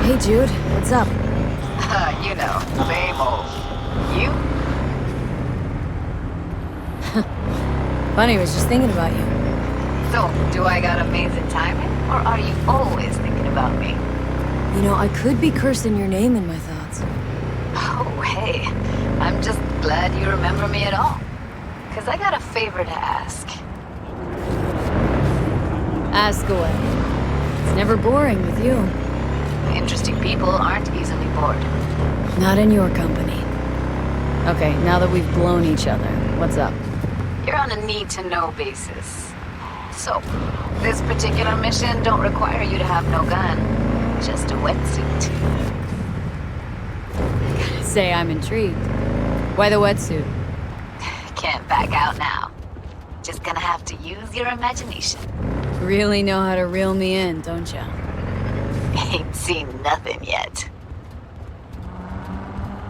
Hey Jude, what's up? You know, same old. You? Funny, I was just thinking about you. So, do I got amazing timing? Or are you always thinking about me? You know, I could be cursing your name in my thoughts. Oh, hey. I'm just glad you remember me at all. 'Cause I got a favor to ask. Ask away. It's never boring with you. Interesting people aren't easily bored. Not in your company. Okay, now that we've blown each other, what's up? You're on a need-to-know basis. So, this particular mission don't require you to have no gun. Just a wetsuit. Say I'm intrigued. Why the wetsuit? Can't back out now. Just gonna have to use your imagination. Really know how to reel me in, don't ya? Ain't seen nothing yet.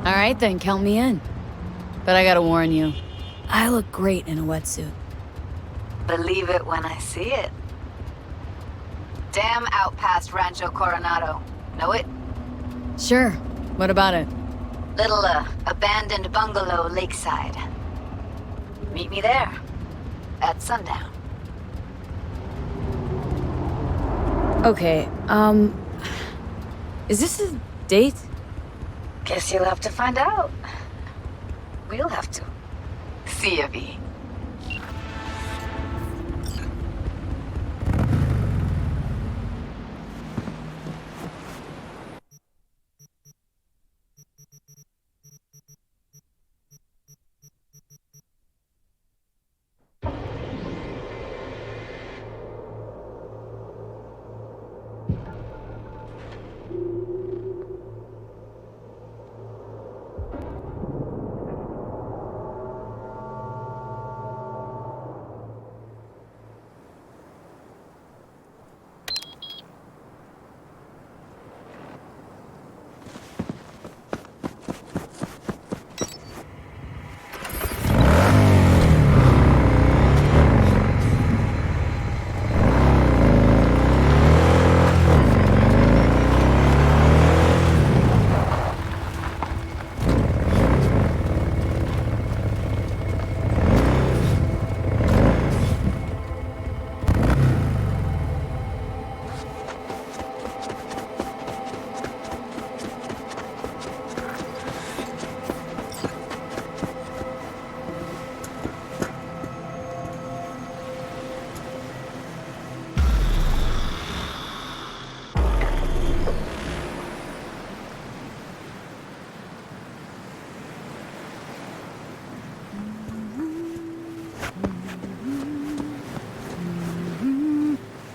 Alright then, count me in. But I gotta warn you, I look great in a wetsuit. Believe it when I see it. Dam out past Rancho Coronado. Know it? Sure, what about it? Little, abandoned bungalow lakeside. Meet me there. At sundown. Okay, is this a date? Guess you'll have to find out. We'll have to. See ya, V.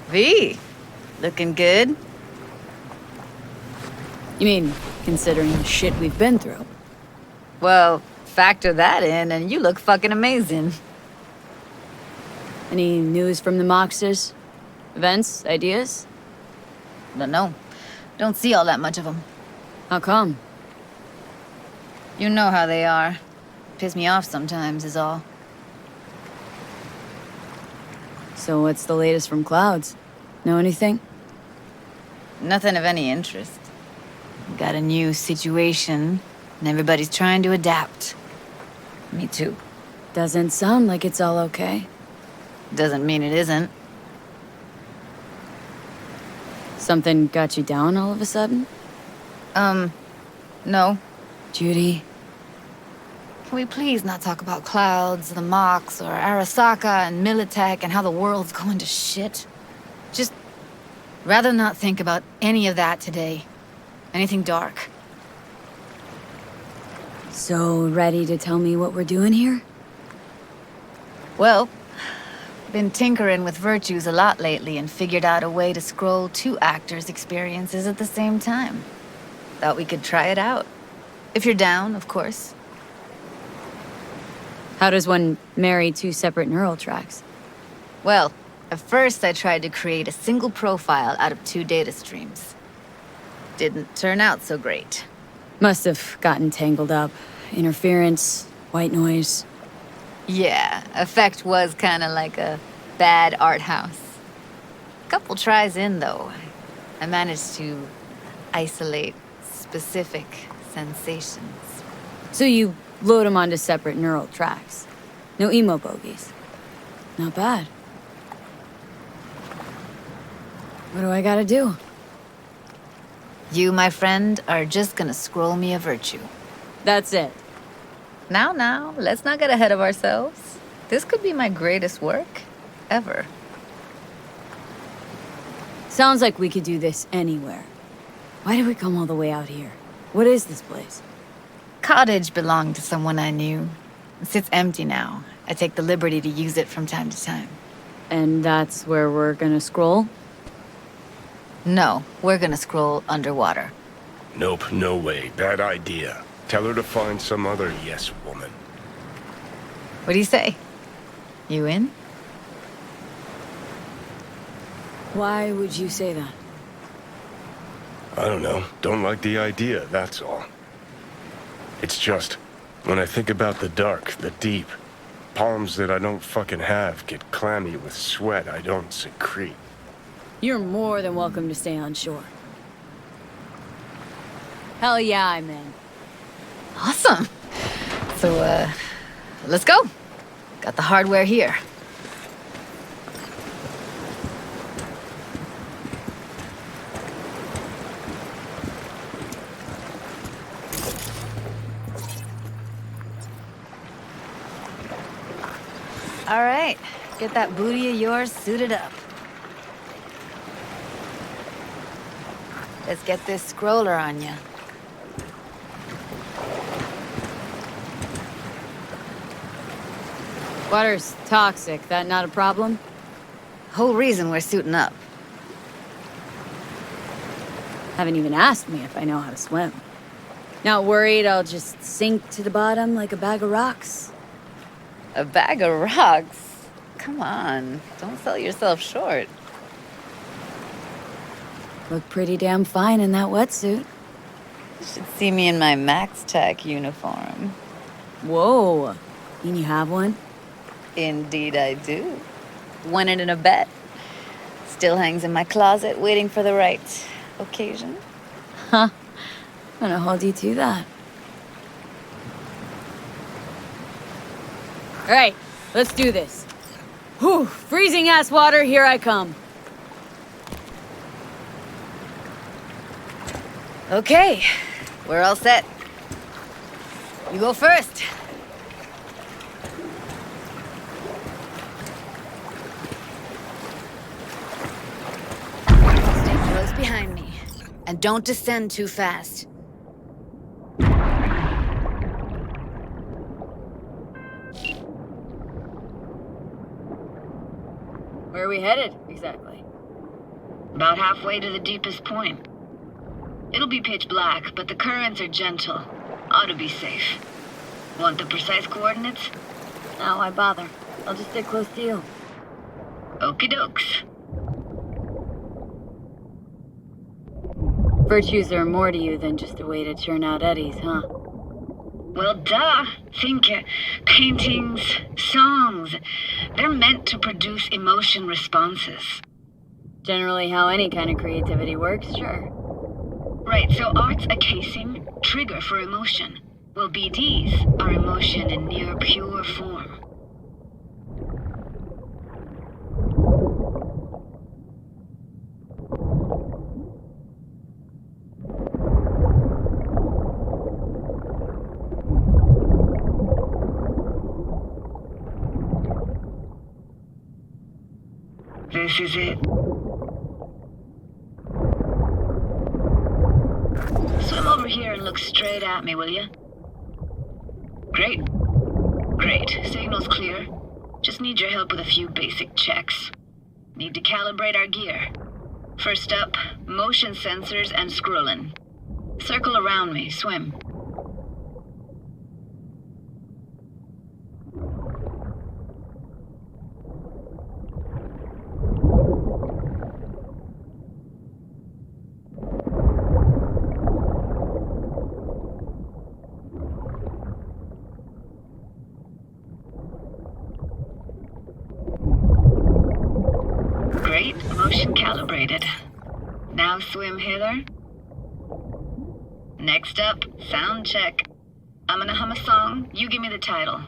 V, looking good? You mean, considering the shit we've been through? Well, factor that in and you look fucking amazing. Any news from the Moxers? Events? Ideas? Don't know. Don't see all that much of them. How come? You know how they are. Piss me off sometimes is all. So what's the latest from Clouds? Know anything? Nothing of any interest. Got a new situation, and everybody's trying to adapt. Me too. Doesn't sound like it's all okay. Doesn't mean it isn't. Something got you down all of a sudden? No. Judy? Can we please not talk about Clouds, the Mox, or Arasaka and Militech and how the world's going to shit? Just rather not think about any of that today. Anything dark. So, ready to tell me what we're doing here? Well, been tinkering with virtues a lot lately and figured out a way to scroll two actors' experiences at the same time. Thought we could try it out. If you're down, of course. How does one marry two separate neural tracks? Well, at first I tried to create a single profile out of two data streams. Didn't turn out so great. Must have gotten tangled up. Interference, white noise. Yeah, effect was kinda like a bad art house. Couple tries in, though, I managed to isolate specific sensations. So you load them onto separate neural tracks. No emo bogies. Not bad. What do I gotta do? You, my friend, are just gonna scroll me a virtue. That's it. Now, let's not get ahead of ourselves. This could be my greatest work ever. Sounds like we could do this anywhere. Why did we come all the way out here? What is this place? Cottage belonged to someone I knew. It sits empty now. I take the liberty to use it from time to time. And that's where we're gonna scroll? No, we're gonna scroll underwater. Nope, no way. Bad idea. Tell her to find some other yes woman. What do you say? You in? Why would you say that? I don't know. Don't like the idea, that's all. It's just, when I think about the dark, the deep, palms that I don't fucking have get clammy with sweat I don't secrete. You're more than welcome to stay on shore. Hell yeah, I'm in. Awesome. So, let's go. Got the hardware here. All right, get that booty of yours suited up. Let's get this scroller on ya. Water's toxic, that not a problem? Whole reason we're suiting up. Haven't even asked me if I know how to swim. Not worried I'll just sink to the bottom like a bag of rocks? A bag of rocks? Come on, don't sell yourself short. Look pretty damn fine in that wetsuit. You should see me in my Max Tech uniform. Whoa, and you have one? Indeed I do. Won it in a bet. Still hangs in my closet waiting for the right occasion. Huh, I'm gonna hold you to that. All right, let's do this. Whew, freezing ass water, here I come. Okay, we're all set. You go first. Stay close behind me. And don't descend too fast. Where are we headed, exactly? About halfway to the deepest point. It'll be pitch black, but the currents are gentle. Ought to be safe. Want the precise coordinates? No, why bother? I'll just stay close to you. Okie dokes. Virtues are more to you than just a way to churn out eddies, huh? Well, duh. Think paintings, songs. They're meant to produce emotion responses. Generally how any kind of creativity works, sure. Right, so art's a casing, trigger for emotion. Well, BDs are emotion in near pure form. This is it. Swim over here and look straight at me, will you? Great. Great. Signal's clear. Just need your help with a few basic checks. Need to calibrate our gear. First up, motion sensors and scrolling. Circle around me. Swim. Great, motion calibrated. Now swim hither. Next up, sound check. I'm gonna hum a song, you give me the title.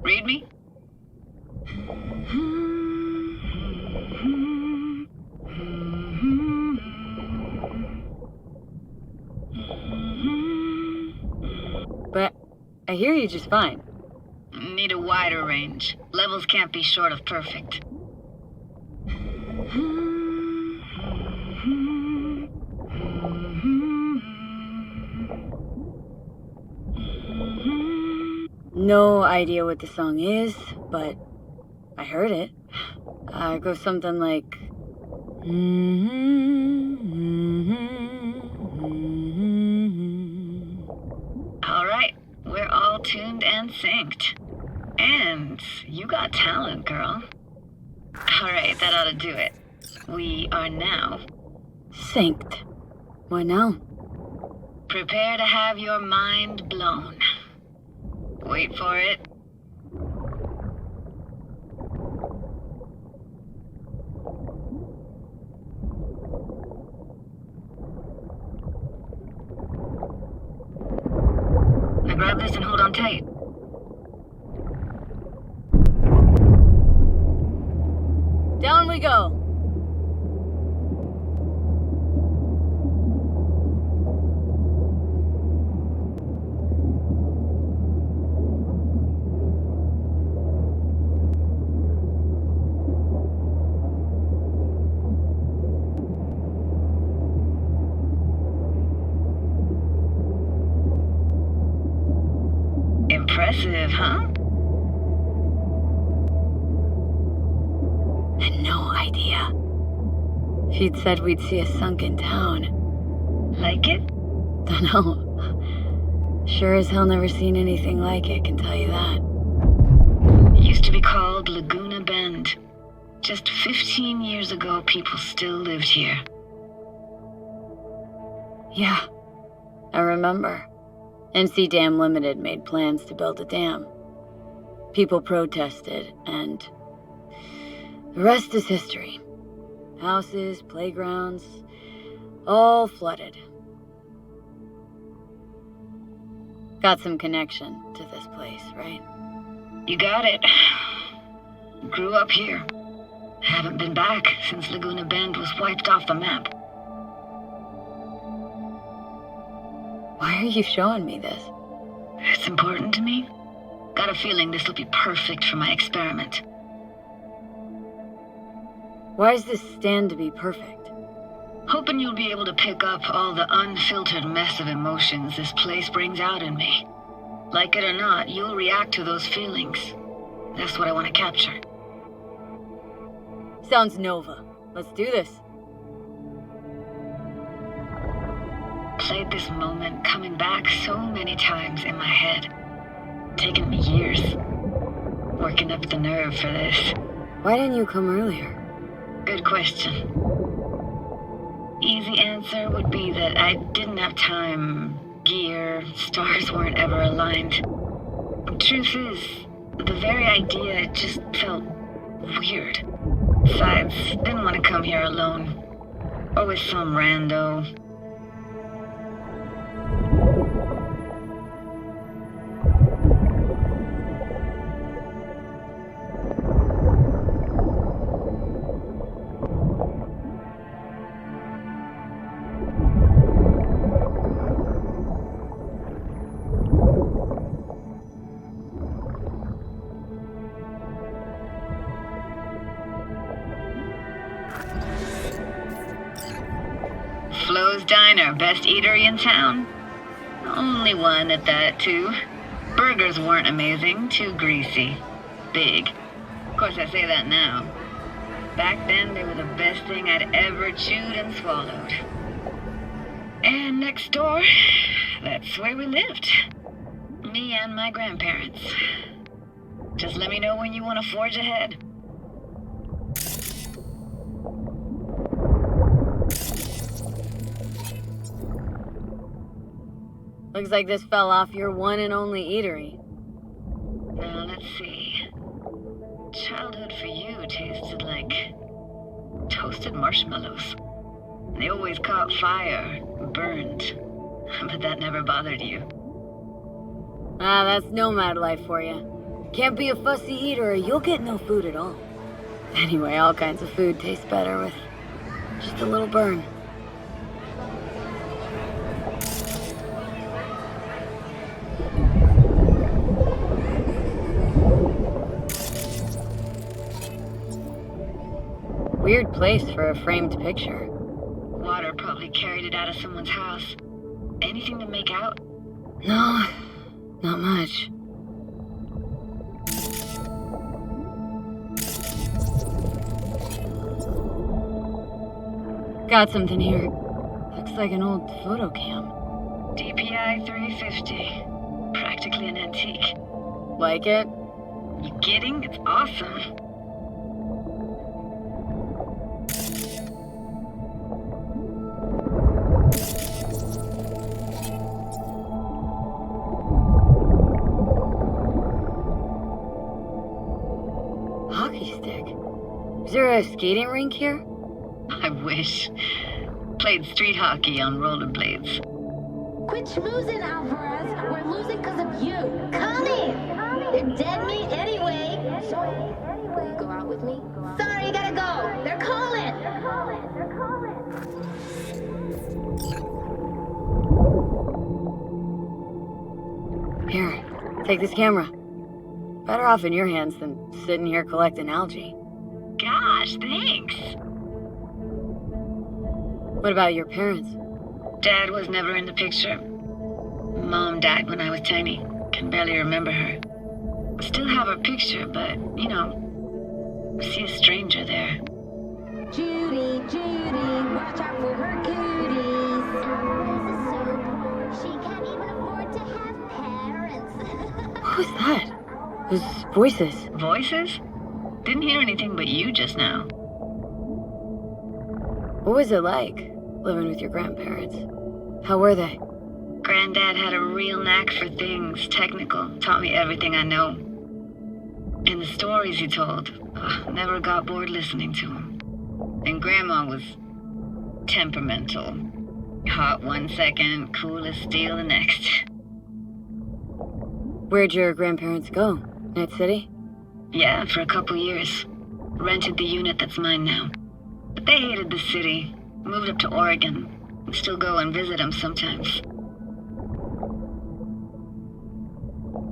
Read me? But I hear you just fine. Need a wider range. Levels can't be short of perfect. No idea what the song is, but I heard it. It goes something like... All right, we're all tuned and synced. And you got talent, girl. All right, that ought to do it. We are now... Synced. What now? Prepare to have your mind blown. Wait for it. Now grab this and hold on tight. Down we go. Impressive, huh? Had no idea. She'd said we'd see a sunken town. Like it? Dunno. Sure as hell never seen anything like it, can tell you that. Used to be called Laguna Bend. Just 15 years ago, people still lived here. Yeah, I remember. NC Dam Limited made plans to build a dam. People protested, and the rest is history. Houses, playgrounds, all flooded. Got some connection to this place, right? You got it. Grew up here. Haven't been back since Laguna Bend was wiped off the map. Why are you showing me this? It's important to me. Got a feeling this will be perfect for my experiment. Why does this stand to be perfect? Hoping you'll be able to pick up all the unfiltered mess of emotions this place brings out in me. Like it or not, you'll react to those feelings. That's what I want to capture. Sounds Nova. Let's do this. Played this moment coming back so many times in my head. Taken me years. Working up the nerve for this. Why didn't you come earlier? Good question. Easy answer would be that I didn't have time, gear, stars weren't ever aligned. Truth is, the very idea just felt weird. Besides, didn't want to come here alone. Or with some rando. Flo's Diner, best eatery in town? Only one at that, too. Burgers weren't amazing, too greasy. Big. Of course, I say that now. Back then, they were the best thing I'd ever chewed and swallowed. And next door, that's where we lived. Me and my grandparents. Just let me know when you want to forge ahead. Looks like this fell off your one and only eatery. Now, let's see. Childhood for you tasted like toasted marshmallows. They always caught fire, burned. But that never bothered you. Ah, that's nomad life for you. Can't be a fussy eater or you'll get no food at all. Anyway, all kinds of food taste better with just a little burn. Weird place for a framed picture. Water probably carried it out of someone's house. Anything to make out? No, not much. Got something here. Looks like an old photo cam. DPI 350. Practically an antique. Like it? You kidding? It's awesome. Hockey stick. Is there a skating rink here? I wish. Played street hockey on rollerblades. Quit schmoozing, Alvarez. We're losing because of you. Come in. They're dead meat anyway. Sorry. Will you go out with me? Sorry, gotta go. They're calling. Here, take this camera. Better off in your hands than sitting here collecting algae. Gosh, thanks. What about your parents? Dad was never in the picture. Mom died when I was tiny. Can barely remember her. Still have her picture, but, you know, see a stranger there. Judy, watch out for her cooties. Alvarez is so poor, she can't even afford to have parents. What was that? Those voices. Voices? Didn't hear anything but you just now. What was it like, living with your grandparents? How were they? Granddad had a real knack for things technical, taught me everything I know. And the stories he told, never got bored listening to him. And Grandma was temperamental. Hot one second, cool as steel the next. Where'd your grandparents go? Night City? Yeah, for a couple years. Rented the unit that's mine now. But they hated the city, moved up to Oregon, and still go and visit them sometimes.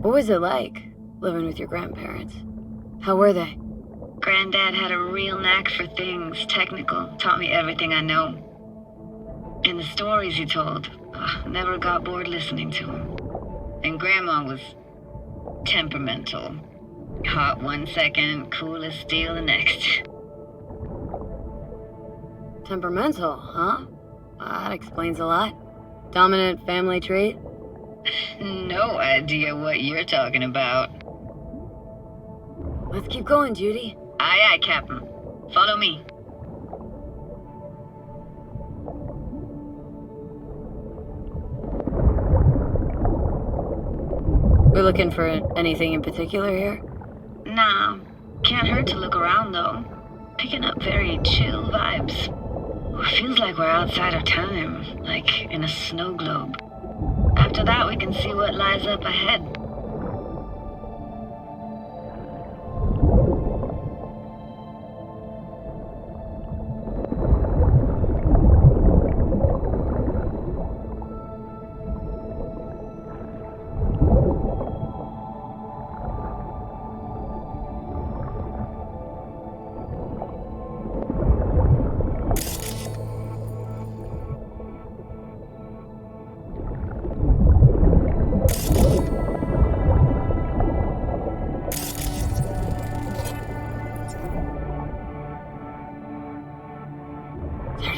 What was it like, living with your grandparents? How were they? Granddad had a real knack for things technical, taught me everything I know. And the stories he told, never got bored listening to him. And Grandma was temperamental. Hot one second, cool as steel the next. Temperamental, huh? That explains a lot. Dominant family trait? No idea what you're talking about. Let's keep going, Judy. Aye, aye, Captain. Follow me. We're looking for anything in particular here? Nah, can't hurt to look around though. Picking up very chill vibes. Feels like we're outside of time, like in a snow globe. After that, we can see what lies up ahead.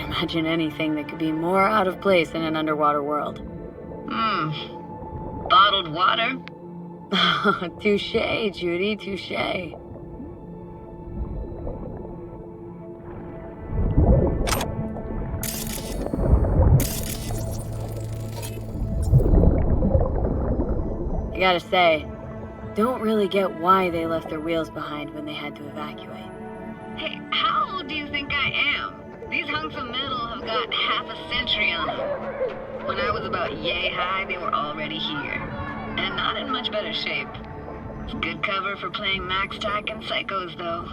Imagine anything that could be more out of place in an underwater world. Bottled water? Touché, Judy, touché. I gotta say, don't really get why they left their wheels behind when they had to evacuate. Hey, how old do you think I am? These hunks of metal have got half a century on them. When I was was about yay high, they were already here. And not in much better shape. It's good cover for playing Max Tack and Psychos, though.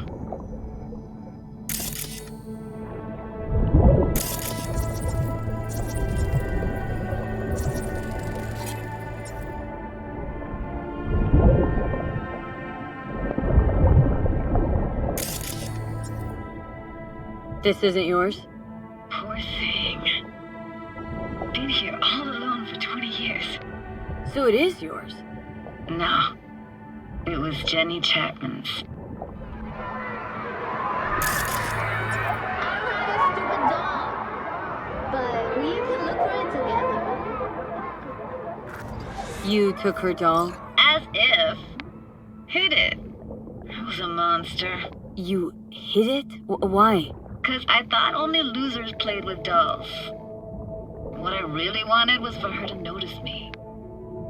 This isn't yours? Poor thing. Been here all alone for 20 years. So it is yours. No. It was Jenny Chapman's. Stupid dog. But we can look for it together. You took her doll? As if. Hid it. I was a monster. You hid it? Why? 'Cause I thought only losers played with dolls. What I really wanted was for her to notice me.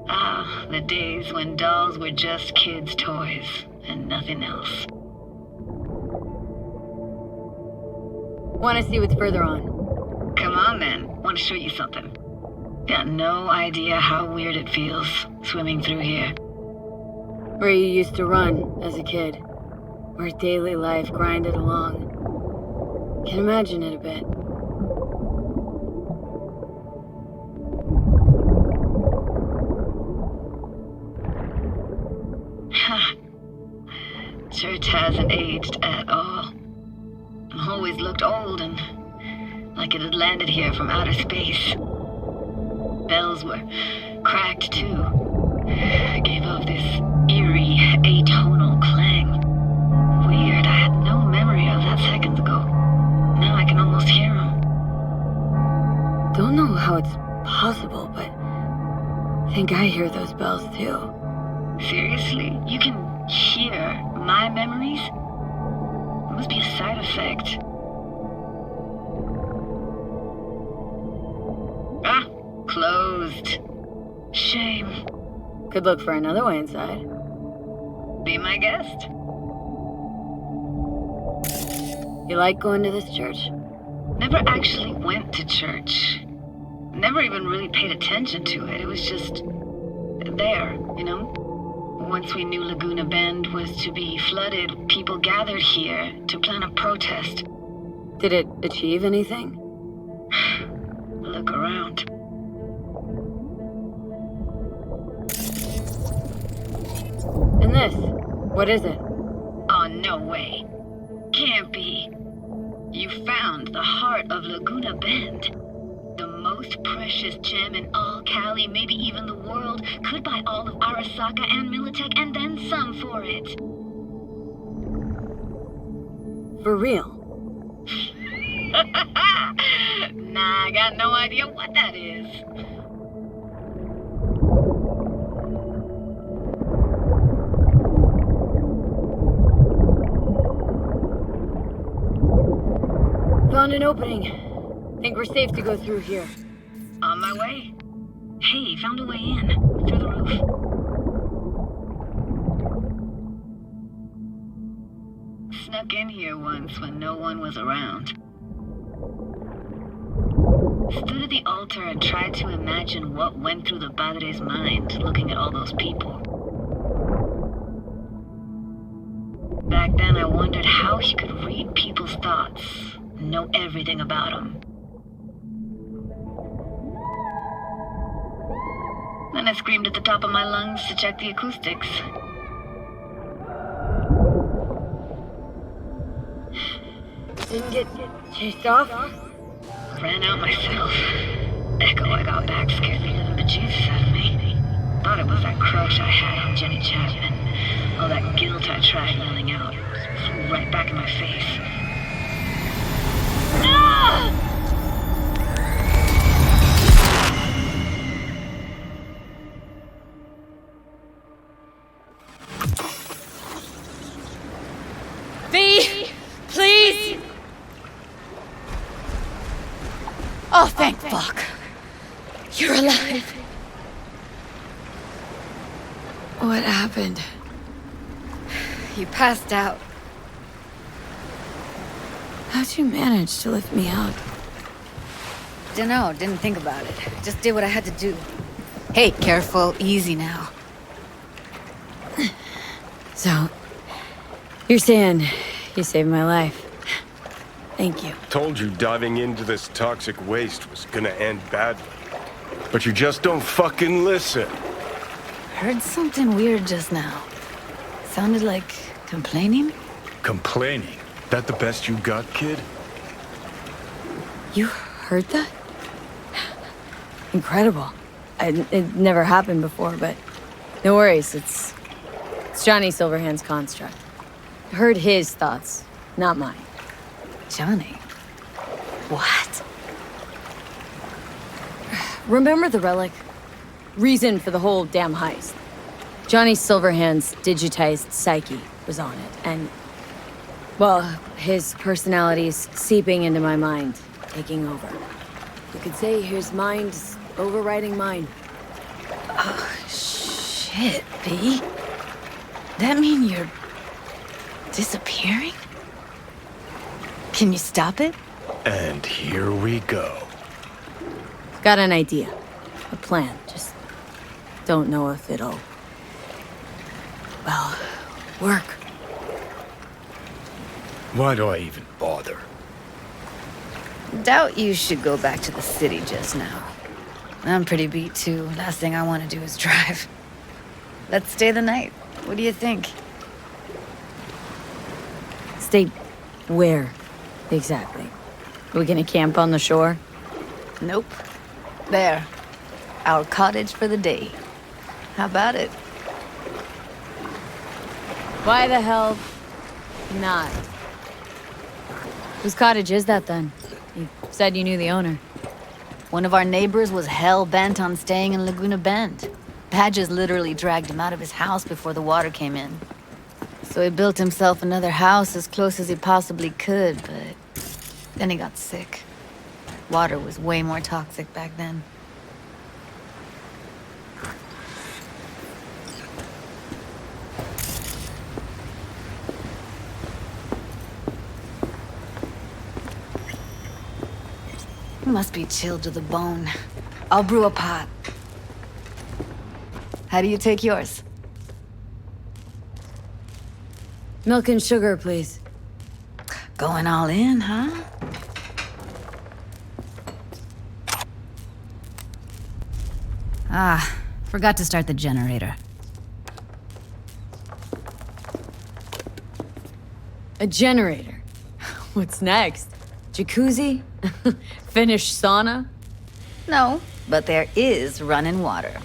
Ah, the days when dolls were just kids' toys and nothing else. Want to see what's further on? Come on then, want to show you something. Got no idea how weird it feels swimming through here. Where you used to run as a kid. Where daily life grinded along. Can imagine it a bit. Church hasn't aged at all. Always looked old and like it had landed here from outer space. Bells were cracked too. Gave off this eerie, atonal clang. Weird, I had no memory of that seconds ago. Now I can almost hear them. Don't know how it's possible, but I think I hear those bells too. Seriously? You can hear my memories? It must be a side effect. Ah, closed. Shame. Could look for another way inside. Be my guest. You like going to this church? Never actually went to church. Never even really paid attention to it. It was just there, you know? Once we knew Laguna Bend was to be flooded, people gathered here to plan a protest. Did it achieve anything? Look around. And this? What is it? Oh, no way. Can't be. You found the heart of Laguna Bend. The most precious gem in all Cali, maybe even the world, could buy all of Arasaka and Militech and then some for it. For real? Nah, I got no idea what that is. Found an opening. Think we're safe to go through here. On my way. Hey, found a way in. Through the roof. Snuck in here once when no one was around. Stood at the altar and tried to imagine what went through the Padre's mind looking at all those people. Back then I wondered how he could read people's thoughts, know everything about them. Then I screamed at the top of my lungs to check the acoustics. Didn't get chased off? Ran out myself. Echo I got back scared me to the bejesus out of me. Thought it was that crush I had on Jenny Chapman. All that guilt I tried yelling out. Flew right back in my face. Ah! V, please. Oh, thank fuck. You're alive. What happened? You passed out. How'd you manage to lift me up? Dunno, didn't think about it. Just did what I had to do. Hey, careful, easy now. So, you're saying you saved my life. Thank you. Told you diving into this toxic waste was gonna end badly. But you just don't fucking listen. Heard something weird just now. Sounded like complaining? Complaining? That the best you got, kid? You heard that? Incredible. It never happened before, but no worries. It's Johnny Silverhand's construct. Heard his thoughts, not mine. Johnny? What? Remember the Relic? Reason for the whole damn heist. Johnny Silverhand's digitized psyche was on it, and... well, his personality's seeping into my mind, taking over. You could say his mind's overriding mine. Oh, shit, B. That mean you're... disappearing? Can you stop it? And here we go. Got an idea. A plan. Just don't know if it'll... well, work. Why do I even bother? Doubt you should go back to the city just now. I'm pretty beat too. Last thing I want to do is drive. Let's stay the night. What do you think? Stay where, exactly? Are we gonna camp on the shore? Nope. There. Our cottage for the day. How about it? Why the hell not? Whose cottage is that then? You said you knew the owner. One of our neighbors was hell-bent on staying in Laguna Bend. Badges literally dragged him out of his house before the water came in. So he built himself another house as close as he possibly could, but then he got sick. Water was way more toxic back then. Must be chilled to the bone. I'll brew a pot. How do you take yours? Milk and sugar, please. Going all in, huh? Ah, forgot to start the generator. A generator. What's next? Jacuzzi? Finnish sauna? No, but there is running water.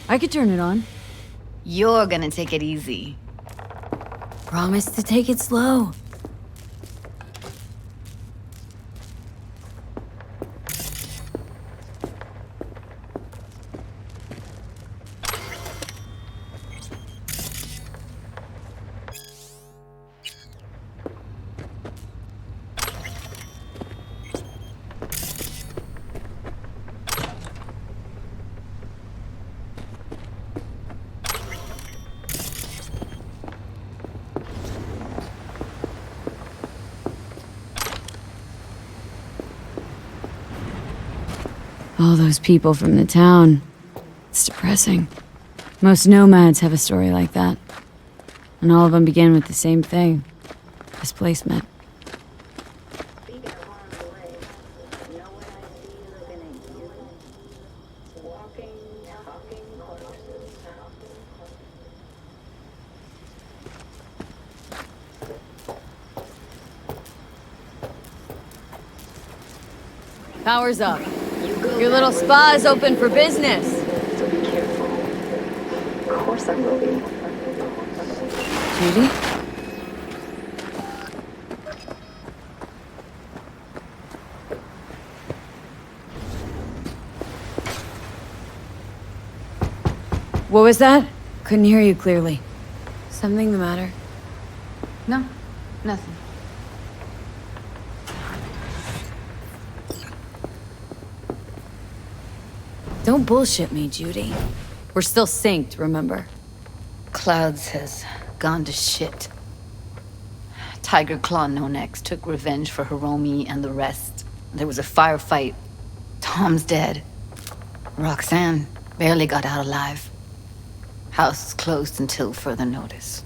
I could turn it on. You're gonna take it easy. Promise to take it slow. All those people from the town. It's depressing. Most nomads have a story like that. And all of them begin with the same thing. Displacement. Power's up. Your little spa is open for business. So be careful. Of course I will be. Judy? What was that? Couldn't hear you clearly. Something the matter? No, nothing. Don't bullshit me, Judy. We're still synced, remember? Clouds has gone to shit. Tiger Claw No Next took revenge for Hiromi and the rest. There was a firefight. Tom's dead. Roxanne barely got out alive. House closed until further notice.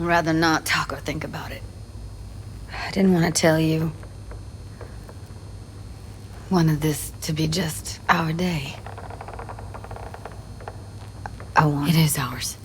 I'd rather not talk or think about it. I didn't want to tell you. Wanted this to be just our day. It is ours.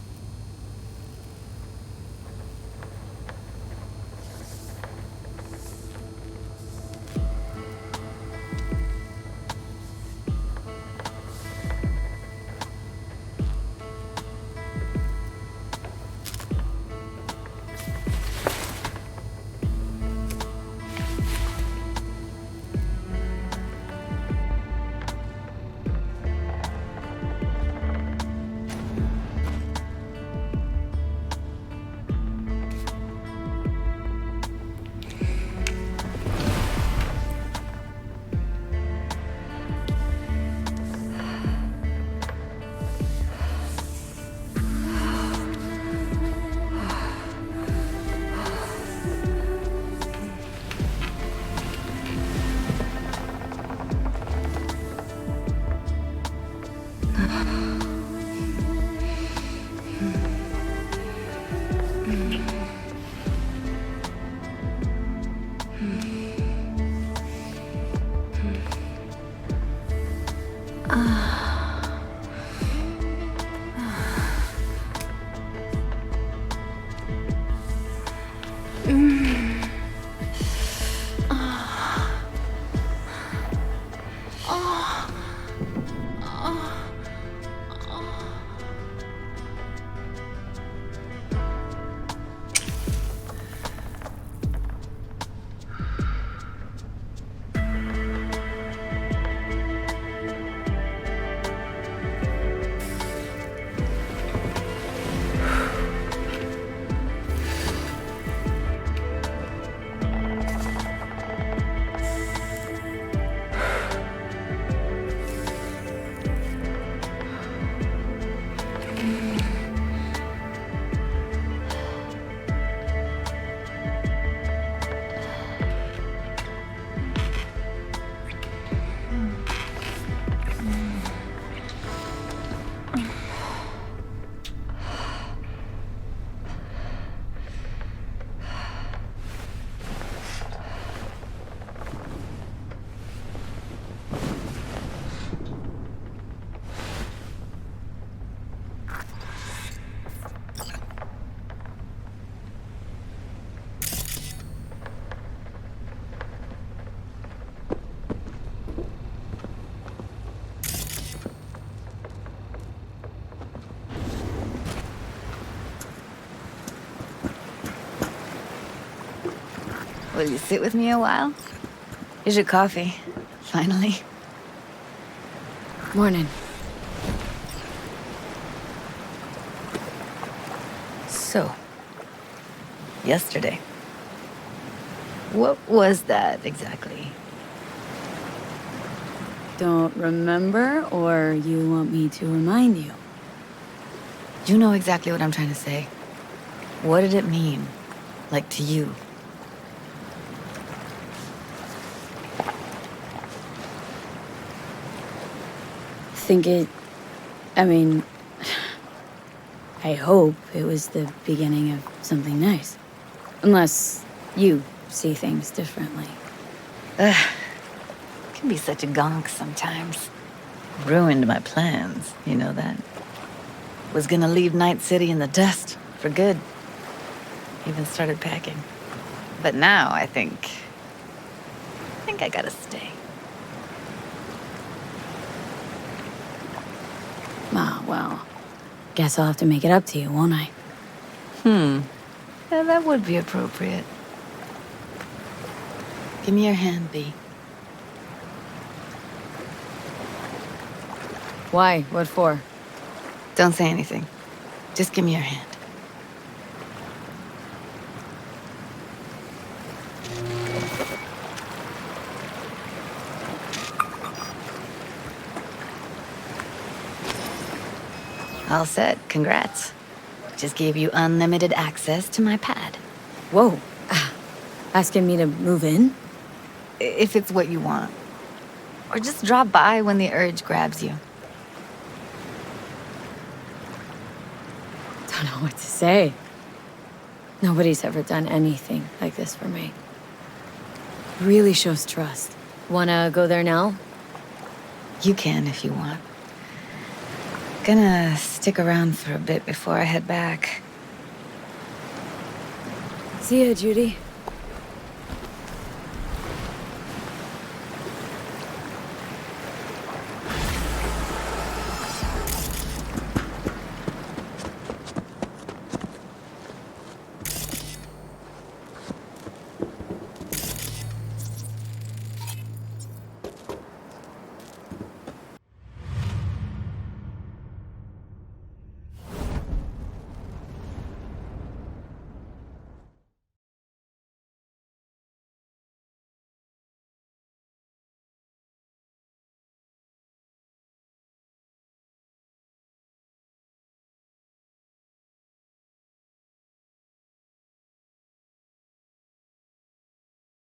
Will you sit with me a while? Here's your coffee. Finally. Morning. So, yesterday. What was that exactly? Don't remember, or you want me to remind you? You know exactly what I'm trying to say. What did it mean? Like to you? I hope it was the beginning of something nice. Unless you see things differently. Can be such a gonk sometimes. Ruined my plans, you know that? Was gonna leave Night City in the dust for good. Even started packing. But now I think I gotta stay. Ah, well, guess I'll have to make it up to you, won't I? Yeah, that would be appropriate. Give me your hand, B. Why? What for? Don't say anything. Just give me your hand. All set. Congrats. Just gave you unlimited access to my pad. Whoa. Asking me to move in? if it's what you want. Or just drop by when the urge grabs you. Don't know what to say. Nobody's ever done anything like this for me. Really shows trust. Wanna go there now? You can if you want. Gonna stick around for a bit before I head back. See ya, Judy.